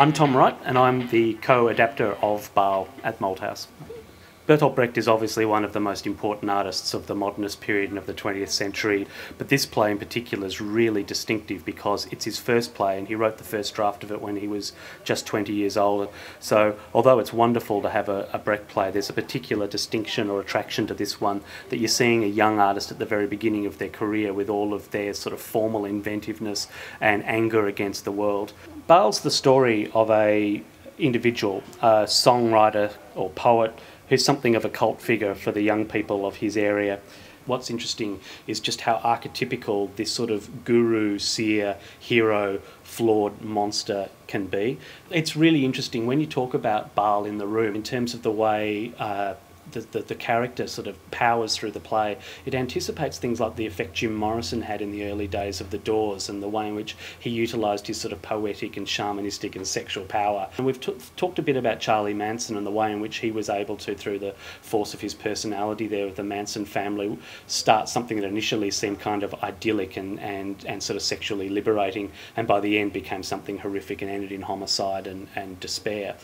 I'm Tom Wright, and I'm the co-adapter of Baal at Malthouse. Bertolt Brecht is obviously one of the most important artists of the modernist period and of the 20th century, but this play in particular is really distinctive because it's his first play, and he wrote the first draft of it when he was just 20 years old. So although it's wonderful to have a Brecht play, there's a particular distinction or attraction to this one, that you're seeing a young artist at the very beginning of their career with all of their sort of formal inventiveness and anger against the world. Baal's the story of a individual, a songwriter or poet, who's something of a cult figure for the young people of his area. What's interesting is just how archetypical this sort of guru, seer, hero, flawed monster can be. It's really interesting when you talk about Baal in the room in terms of the way the character sort of powers through the play. It anticipates things like the effect Jim Morrison had in the early days of The Doors and the way in which he utilised his sort of poetic and shamanistic and sexual power. And we've talked a bit about Charlie Manson and the way in which he was able to, through the force of his personality there with the Manson family, start something that initially seemed kind of idyllic and sort of sexually liberating, and by the end became something horrific and ended in homicide and despair.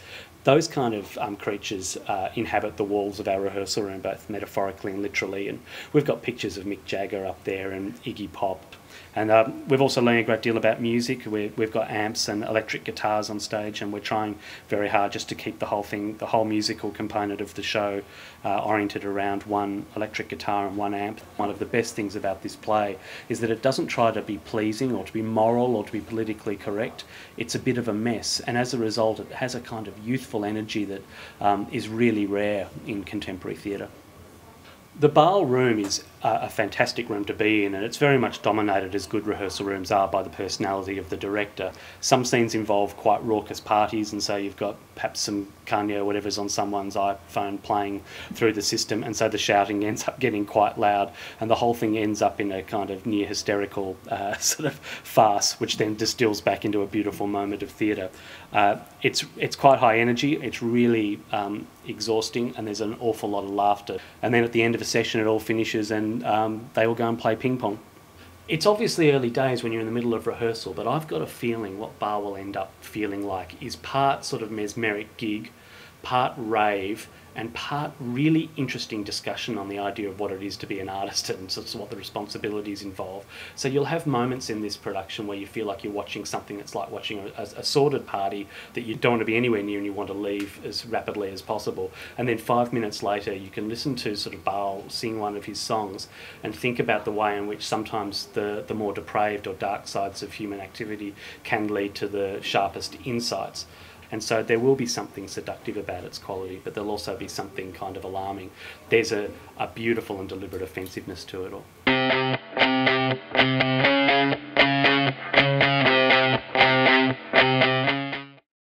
Those kind of creatures inhabit the walls of our rehearsal room, both metaphorically and literally, and we've got pictures of Mick Jagger up there and Iggy Pop. And we've also learned a great deal about music. We've got amps and electric guitars on stage, and we're trying very hard just to keep the whole musical component of the show oriented around one electric guitar and one amp. One of the best things about this play is that it doesn't try to be pleasing or to be moral or to be politically correct. It's a bit of a mess, and as a result it has a kind of youthful energy that is really rare in contemporary theatre. The Baal room is a fantastic room to be in, and it's very much dominated, as good rehearsal rooms are, by the personality of the director. Some scenes involve quite raucous parties, and so you've got perhaps some Kanye or whatever's on someone's iPhone playing through the system, and so the shouting ends up getting quite loud, and the whole thing ends up in a kind of near hysterical sort of farce, which then distills back into a beautiful moment of theatre. It's quite high energy, it's really exhausting, and there's an awful lot of laughter. And then at the end of a session it all finishes and they all go and play ping pong. It's obviously early days when you're in the middle of rehearsal, but I've got a feeling what Baal will end up feeling like is part sort of mesmeric gig, part rave, and part really interesting discussion on the idea of what it is to be an artist and sort of what the responsibilities involve. So you'll have moments in this production where you feel like you're watching something that's like watching a sordid party that you don't want to be anywhere near and you want to leave as rapidly as possible. And then 5 minutes later you can listen to sort of Baal sing one of his songs and think about the way in which sometimes the more depraved or dark sides of human activity can lead to the sharpest insights. And so there will be something seductive about its quality, but there'll also be something kind of alarming. There's a beautiful and deliberate offensiveness to it all.